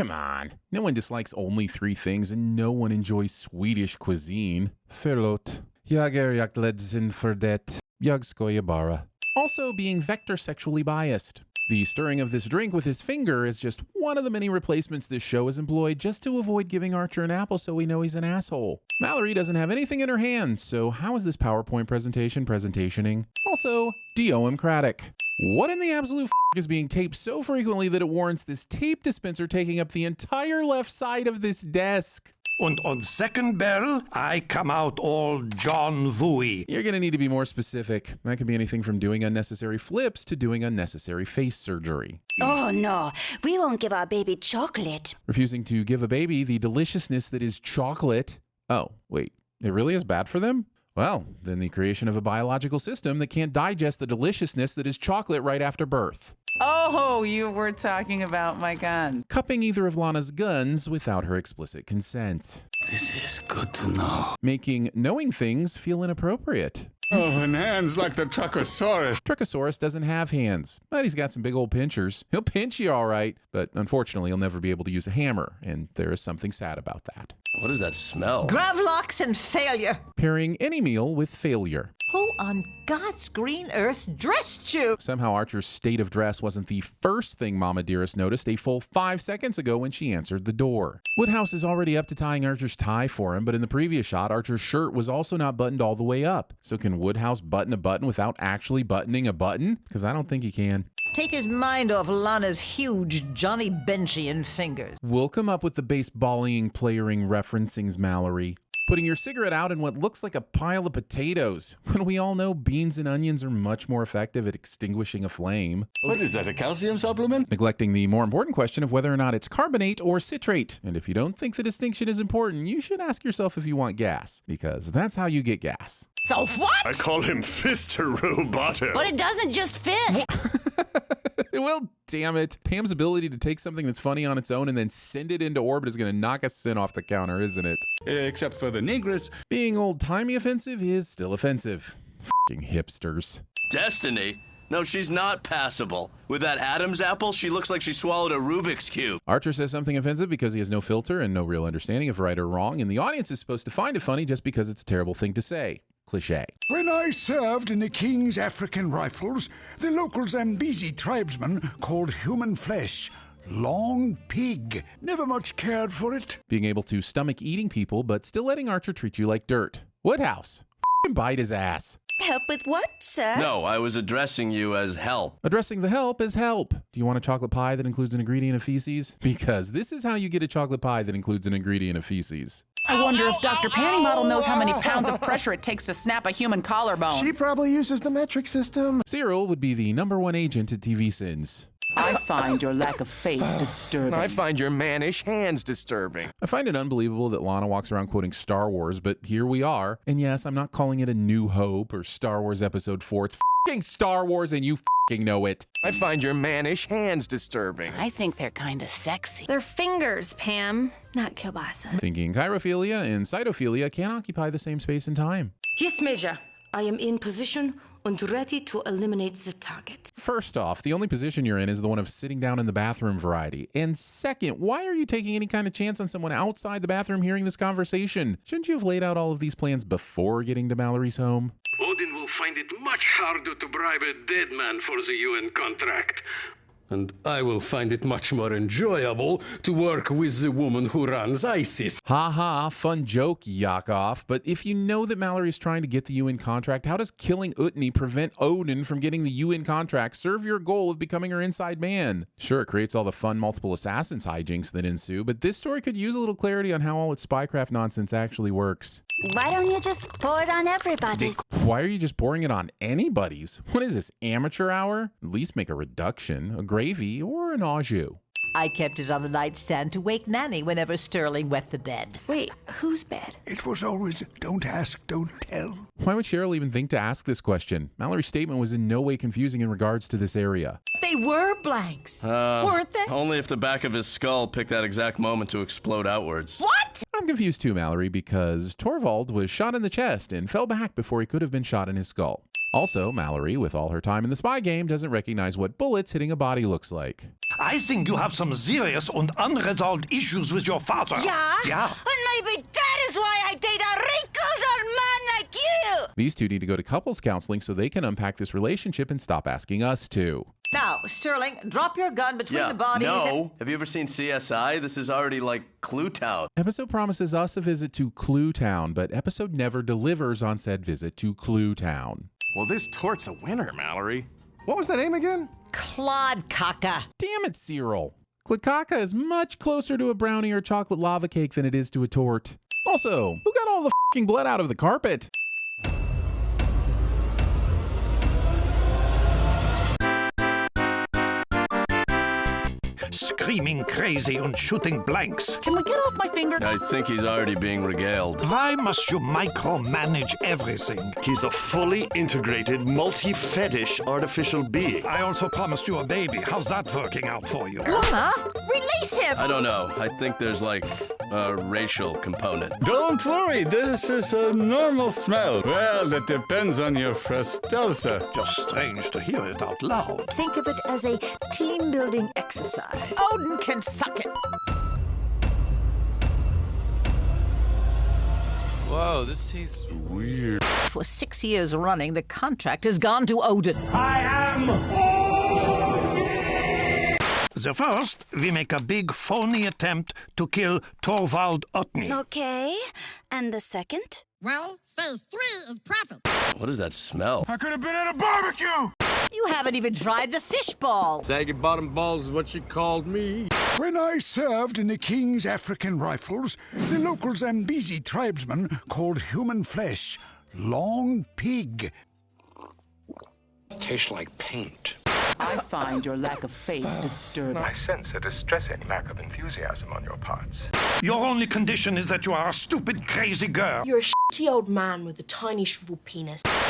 Come on. No one dislikes only 3 things, and no one enjoys Swedish cuisine. Förlåt. Jag ledsen för det. Jag skojar bara. Also, being vector sexually biased. The stirring of this drink with his finger is just one of the many replacements this show has employed just to avoid giving Archer an apple so we know he's an asshole. Mallory doesn't have anything in her hand, so how is this PowerPoint presentation presentationing? Also, democratic. What in the absolute is being taped so frequently that it warrants this tape dispenser taking up the entire left side of this desk? And on second barrel, I come out all John Wooey. You're going to need to be more specific. That could be anything from doing unnecessary flips to doing unnecessary face surgery. Oh no, we won't give our baby chocolate. Refusing to give a baby the deliciousness that is chocolate. Oh, wait, it really is bad for them? Well, then the creation of a biological system that can't digest the deliciousness that is chocolate right after birth. Oh, you were talking about my gun. Cupping either of Lana's guns without her explicit consent. This is good to know. Making knowing things feel inappropriate. Oh, and hands like the Truckosaurus. Truckosaurus doesn't have hands, but he's got some big old pinchers. He'll pinch you all right, but unfortunately he'll never be able to use a hammer, and there is something sad about that. What does that smell? Gravlocks and failure. Pairing any meal with failure. Who on God's green earth dressed you? Somehow Archer's state of dress wasn't the first thing Mama Dearest noticed a full 5 seconds ago when she answered the door. Woodhouse is already up to tying Archer's tie for him, but in the previous shot, Archer's shirt was also not buttoned all the way up. So can Woodhouse button a button without actually buttoning a button? Because I don't think he can. Take his mind off Lana's huge Johnny Benchian fingers. We'll come up with the baseballing, playering referencings, Mallory. Putting your cigarette out in what looks like a pile of potatoes, when we all know beans and onions are much more effective at extinguishing a flame. What is that, a calcium supplement? Neglecting the more important question of whether or not it's carbonate or citrate. And if you don't think the distinction is important, you should ask yourself if you want gas, because that's how you get gas. So what? I call him Fisteroo Butter. But it doesn't just fit. Well, damn it. Pam's ability to take something that's funny on its own and then send it into orbit is going to knock a sin off the counter, isn't it? Except for the negrets. Being old-timey offensive is still offensive. F***ing hipsters. Destiny? No, she's not passable. With that Adam's apple, she looks like she swallowed a Rubik's Cube. Archer says something offensive because he has no filter and no real understanding of right or wrong, and the audience is supposed to find it funny just because it's a terrible thing to say. Cliché. When I served in the King's African Rifles, the local Zambezi tribesmen called human flesh long pig. Never much cared for it. Being able to stomach eating people, but still letting Archer treat you like dirt. Woodhouse. F***ing bite his ass. Help with what, sir? No, I was addressing you as help. Addressing the help as help. Do you want a chocolate pie that includes an ingredient of feces? Because this is how you get a chocolate pie that includes an ingredient of feces. I wonder if Dr. Panty Model knows how many pounds of pressure it takes to snap a human collarbone. She probably uses the metric system. Cyril would be the #1 agent at TVSins. I find your lack of faith disturbing. I find your mannish hands disturbing. I find it unbelievable that Lana walks around quoting Star Wars, but here we are. And yes, I'm not calling it A New Hope or Star Wars Episode 4. It's f***ing Star Wars and you f***ing know it. I find your mannish hands disturbing. I think they're kind of sexy. They're fingers, Pam, not kielbasa. Thinking chirophilia and cytophilia can't occupy the same space and time. Yes, Major. I am in position and ready to eliminate the target. First off, the only position you're in is the one of sitting down in the bathroom variety. And second, why are you taking any kind of chance on someone outside the bathroom hearing this conversation? Shouldn't you have laid out all of these plans before getting to Mallory's home? Odin will find it much harder to bribe a dead man for the UN contract. And I will find it much more enjoyable to work with the woman who runs ISIS. Ha ha, fun joke, Yakov. But if you know that Mallory is trying to get the UN contract, how does killing Utne prevent Odin from getting the UN contract? Serve your goal of becoming her inside man. Sure, it creates all the fun multiple assassins hijinks that ensue, but this story could use a little clarity on how all its spycraft nonsense actually works. Why don't you just pour it on everybody's? Why are you just pouring it on anybody's? What is this, amateur hour? At least make a reduction, a gravy, or an au jus. I kept it on the nightstand to wake Nanny whenever Sterling wet the bed. Wait, whose bed? It was always don't ask, don't tell. Why would Cheryl even think to ask this question? Mallory's statement was in no way confusing in regards to this area. They were blanks, weren't they? Only if the back of his skull picked that exact moment to explode outwards. What? I'm confused too, Mallory, because Torvald was shot in the chest and fell back before he could have been shot in his skull. Also, Mallory, with all her time in the spy game, doesn't recognize what bullets hitting a body looks like. I think you have some serious and unresolved issues with your father. Yeah? Yeah. And maybe that is why I date a wrinkled old man like you! These two need to go to couples counseling so they can unpack this relationship and stop asking us to. Now, Sterling, drop your gun between the bodies. No. Have you ever seen CSI? This is already like Clue Town. Episode promises us a visit to Clue Town, but episode never delivers on said visit to Clue Town. Well, this tort's a winner, Mallory. What was that name again? Clodcaca. Damn it, Cyril. Klakaka is much closer to a brownie or chocolate lava cake than it is to a tort. Also, who got all the f***ing blood out of the carpet? Screaming crazy and shooting blanks. Can we get off my finger? I think he's already being regaled. Why must you micromanage everything? He's a fully integrated, multi-fetish artificial being. I also promised you a baby. How's that working out for you? Lana, release him! I don't know. I think there's like a racial component. Don't worry, this is a normal smell. Well, that depends on your Frostelsa. Just strange to hear it out loud. Think of it as a team-building exercise. Odin can suck it. Whoa, this tastes weird. For 6 years running, the contract has gone to Odin. I am Odin! The first, we make a big phony attempt to kill Torvald Utne. Okay, and the second? Well, phase 3 is profit. What does that smell? I could have been at a barbecue! You haven't even tried the fish ball. Saggy bottom balls is what she called me. When I served in the King's African Rifles, the local Zambezi tribesmen called human flesh long pig. Tastes like paint. I find your lack of faith disturbing. I sense a distressing lack of enthusiasm on your parts. Your only condition is that you are a stupid, crazy girl. You're a shitty old man with a tiny shriveled penis.